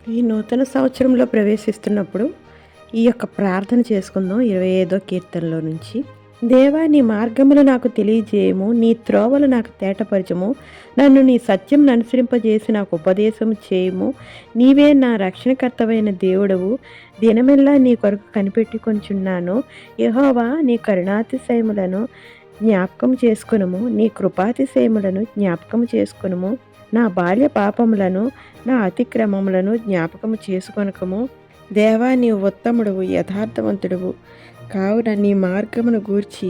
ఈ నూతన సంవత్సరంలో ప్రవేశిస్తున్నప్పుడు ఈ యొక్క ప్రార్థన చేసుకుందాం. 25వ కీర్తనలో నుంచి. దేవా, నీ మార్గములు నాకు తెలియజేయము, నీ త్రోవలు నాకు తేటపరచము. నన్ను నీ సత్యం అనుసరింపజేసి నాకు ఉపదేశం చేయము. నీవే నా రక్షణకర్తవైన దేవుడవు. దినమెల్లా నీ కొరకు కనిపెట్టుకొంచున్నాను. యెహోవా, నీ కరుణాతిశయములను జ్ఞాపకం చేసుకొనుము, నీ కృపాతిశయములను జ్ఞాపకం చేసుకొనుము. నా బాల్య పాపములను, నా అతిక్రమములను జ్ఞాపకము చేసుకొనకము. దేవా, నీవు ఉత్తముడవు, యథార్థవంతుడవు కావున నీ మార్గమును గూర్చి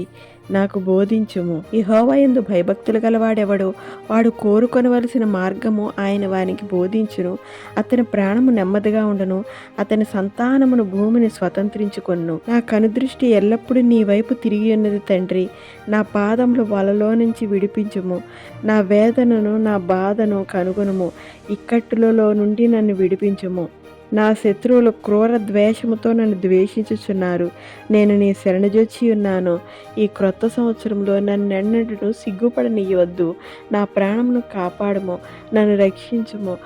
నాకు బోధించుము. యెహోవాయందు భయభక్తులు గలవాడెవడు? వాడు కోరుకొనవలసిన మార్గము ఆయన వానికి బోధించును. అతని ప్రాణము నెమ్మదిగా ఉండును, అతని సంతానమును భూమిని స్వతంత్రించుకొను. నా కనుదృష్టి ఎల్లప్పుడూ నీ వైపు తిరిగి ఉన్నది తండ్రి. నా పాదములు వలలో నుంచి విడిపించుము. నా వేదనను, నా బాధను కనుగొనుము. ఇక్కట్టులలో నుండి నన్ను విడిపించుము. నా శత్రువులు క్రూర ద్వేషముతో నన్ను ద్వేషించుచున్నారు. నేను నీ శరణుజొచ్చి ఉన్నాను. ఈ క్రొత్త సంవత్సరంలో నన్నెన్నడూ సిగ్గుపడనీయవద్దు. నా ప్రాణమును కాపాడము, నన్ను రక్షించుము.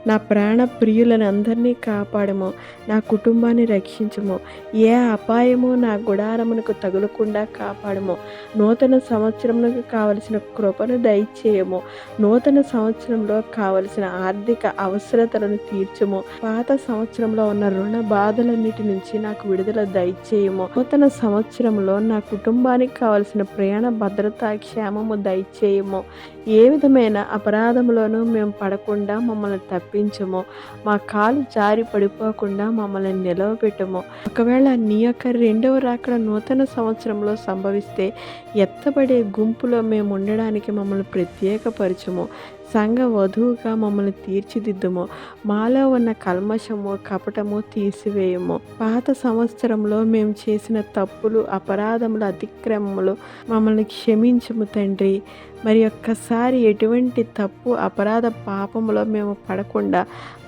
నా ప్రాణ ప్రియులను అందరినీ కాపాడము, నా కుటుంబాన్ని రక్షించము. ఏ అపాయము నా గుడారమునకు తగులకుండా కాపాడము. నూతన సంవత్సరమునకు కావలసిన కృపను దయచేయము. నూతన సంవత్సరంలో కావలసిన ఆర్థిక అవసరతలను తీర్చము. పాత సంవత్సరంలో ఉన్న రుణ బాధలన్నిటి నుంచి నాకు విడుదల దయచేయము. నూతన సంవత్సరంలో నా కుటుంబానికి కావలసిన ప్రయాణ భద్రత, క్షేమము దయచేయము. ఏ విధమైన అపరాధములోనూ మేము పడకుండా మమ్మల్ని తప్పించము. మా కాలు జారి పడిపోకుండా మమ్మల్ని నిలవబెట్టము. ఒకవేళ నీ యొక్క రెండవ రాకడ నూతన సంవత్సరంలో సంభవిస్తే ఎత్తబడే గుంపులో మేము ఉండడానికి మమ్మల్ని ప్రత్యేకపరచము. సంఘ వధువుగా మమ్మల్ని తీర్చిదిద్దుము. మాలో ఉన్న కల్మషము, కపటము తీసివేయము. పాత సంవత్సరంలో మేము చేసిన తప్పులు, అపరాధములు, అతిక్రమములు మమ్మల్ని క్షమించుము తండ్రి. మరి ఒక్కసారి ఎటువంటి తప్పు, అపరాధ పాపములో మేము పడకుండా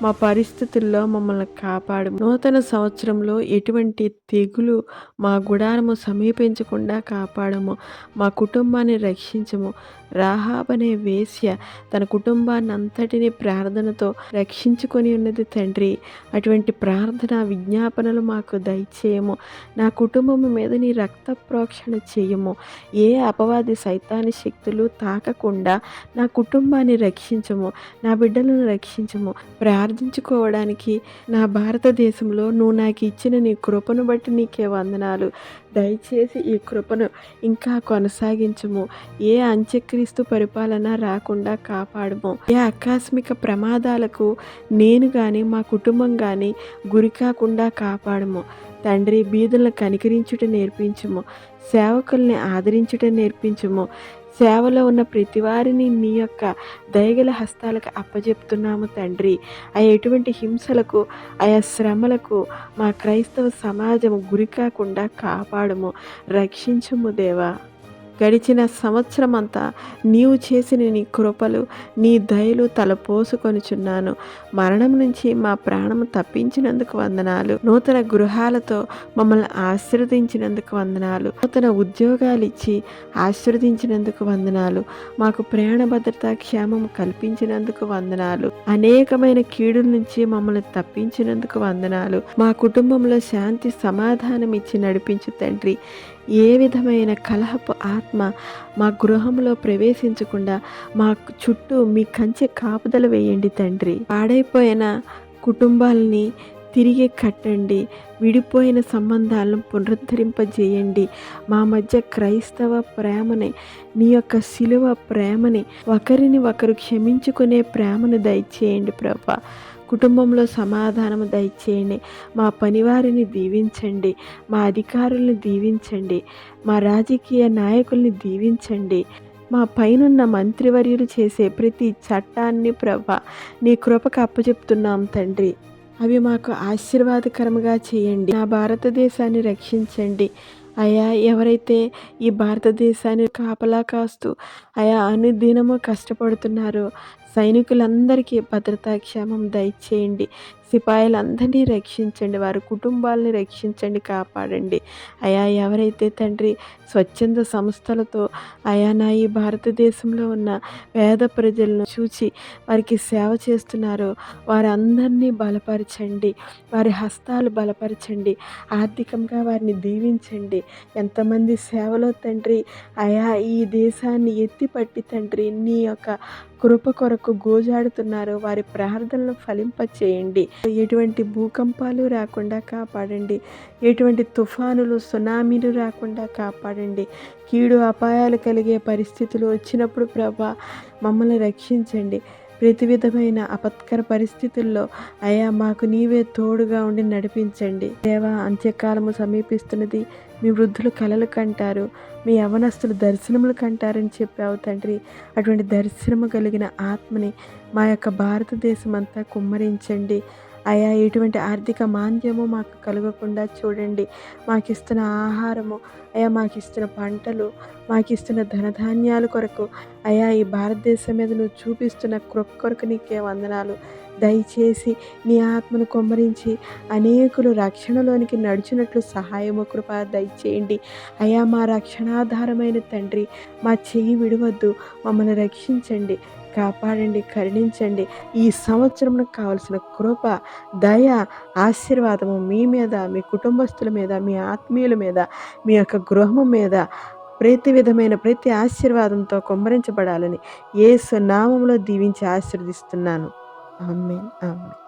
మా పరిస్థితుల్లో మమ్మల్ని కాపాడు. నూతన సంవత్సరంలో ఎటువంటి తెగులు మా గుడారము సమీపించకుండా కాపాడము. మా కుటుంబాన్ని రక్షించము. రాహాబ్ అనే వేశ్య తన కుటుంబాన్ని అంతటినీ ప్రార్థనతో రక్షించుకొని ఉన్నది తండ్రి. అటువంటి ప్రార్థన విజ్ఞాపనలు మాకు దయచేయము. నా కుటుంబం మీద నీ రక్త ప్రోక్షణ చేయము. ఏ అపవాది సైతాని శక్తులు తాకకుండా నా కుటుంబాన్ని రక్షించము. నా బిడ్డలను రక్షించము. ప్రార్థించుకోవడానికి నా భారతదేశంలో నువ్వు నాకు ఇచ్చిన నీ కృపను బట్టి నీకే వందనాలు. దయచేసి ఈ కృపను ఇంకా కొనసాగించము. ఏ అంత్యక్రీస్తు పరిపాలన రాకుండా కాపాడము. ఏ ఆకస్మిక ప్రమాదాలకు నేను కానీ మా కుటుంబం కానీ గురి కాకుండా కాపాడము. తండ్రి, బీదలను కనికరించుట నేర్పించుము. సేవకుల్ని ఆదరించుట నేర్పించుము. సేవలో ఉన్న ప్రతి వారిని నీ యొక్క దయగల హస్తాలకు అప్పజెప్తున్నాము తండ్రి. ఎటువంటి హింసలకు, ఆయా శ్రమలకు మా క్రైస్తవ సమాజం గురి కాకుండా కాపాడము, రక్షించుము దేవా. గడిచిన సంవత్సరం అంతా నీవు చేసిన నీ కృపలు, నీ దయలు తలపోసుకొనుచున్నాను. మరణం నుంచి మా ప్రాణము తప్పించినందుకు వందనాలు. నూతన గృహాలతో మమ్మల్ని ఆశీర్వదించినందుకు వందనాలు. నూతన ఉద్యోగాలు ఇచ్చి ఆశీర్వదించినందుకు వందనాలు. మాకు ప్రయాణ భద్రత, క్షేమము కల్పించినందుకు వందనాలు. అనేకమైన కీడుల నుంచి మమ్మల్ని తప్పించినందుకు వందనాలు. మా కుటుంబంలో శాంతి, సమాధానం ఇచ్చి నడిపించు తండ్రి. ఏ విధమైన కలహపు ఆత్మ మా గృహంలో ప్రవేశించకుండా మా చుట్టూ మీ కంచె కాపుదల వేయండి తండ్రి. పాడైపోయిన కుటుంబాలని తిరిగి కట్టండి. విడిపోయిన సంబంధాలను పునరుద్ధరింపజేయండి. మా మధ్య క్రైస్తవ ప్రేమని, నీ యొక్క శిలువ ప్రేమని, ఒకరిని ఒకరు క్షమించుకునే ప్రేమను దయచేయండి ప్రభా. కుటుంబంలో సమాధానము దయచేయండి. మా పనివారిని దీవించండి. మా అధికారులను దీవించండి. మా రాజకీయ నాయకుల్ని దీవించండి. మా పైనున్న మంత్రివర్యులు చేసే ప్రతి చట్టాన్ని ప్రభా నీ కృపకు అప్పచెప్తున్నాం తండ్రి. అవి మాకు ఆశీర్వాదకరముగా చేయండి. నా భారతదేశాన్ని రక్షించండి. అయా, ఎవరైతే ఈ భారతదేశాన్ని కాపలా కాస్తూ అనుదినము కష్టపడుతున్నారో, సైనికులందరికీ భద్రతా క్షేమం దయచేయండి. సిపాయిలందరినీ రక్షించండి. వారి కుటుంబాలని రక్షించండి, కాపాడండి. అయా ఎవరైతే తండ్రి స్వచ్ఛంద సంస్థలతో అయా నా ఈ భారతదేశంలో ఉన్న పేద ప్రజలను చూచి వారికి సేవ చేస్తున్నారో వారందరినీ బలపరచండి. వారి హస్తాలు బలపరచండి. ఆర్థికంగా వారిని దీవించండి. ఎంతమంది సేవలో తండ్రి అయా ఈ దేశాన్ని ఎత్తిపట్టి తండ్రి నీ యొక్క కృప కొరకు గోజాడుతున్నారో వారి ప్రార్థనలు ఫలింపచేయండి. ఎటువంటి భూకంపాలు రాకుండా కాపాడండి. ఎటువంటి తుఫానులు సునామీలు రాకుండా కాపాడండి. కీడు అపాయాలు కలిగే పరిస్థితులు వచ్చినప్పుడు ప్రభా మమ్మల్ని రక్షించండి. ప్రతి విధమైన ఆపత్కర పరిస్థితుల్లో అయా మాకు నీవే తోడుగా ఉండి నడిపించండి. దేవా, అంత్యకాలము సమీపిస్తున్నది. మీ వృద్ధులు కలలు కంటారు, మీ యవనస్తులు దర్శనములు కంటారని చెప్పావు తండ్రి. అటువంటి దర్శనము కలిగిన ఆత్మని మా యొక్క భారతదేశం అంతా కుమ్మరించండి. అయా ఎటువంటి ఆర్థిక మాంద్యము మాకు కలగకుండా చూడండి. మాకిస్తున్న ఆహారము, అయా మాకిస్తున్న పంటలు, మాకిస్తున్న ధనధాన్యాల కొరకు అయా ఈ భారతదేశం మీద నువ్వు చూపిస్తున్న కృప కొరకు నీకే వందనాలు. దయచేసి నీ ఆత్మను కుమ్మరించి అనేకులు రక్షణలోనికి నడిచినట్లు సహాయము కృప దయచేయండి. అయా మా రక్షణాధారమైన తండ్రి, మా చెయ్యి విడవద్దు, మమ్మల్ని రక్షించండి, కాపాడండి, కరుణించండి. ఈ సంవత్సరంలో కావలసిన కృప, దయ, ఆశీర్వాదము మీ మీద, మీ కుటుంబస్తుల మీద, మీ ఆత్మీయుల మీద, మీ యొక్క గృహము మీద ప్రతి ఆశీర్వాదంతో కుమ్మరించబడాలని యేసు నామములో దీవించి ఆశీర్వదిస్తున్నాను. ఆమేన్. ఆమేన్.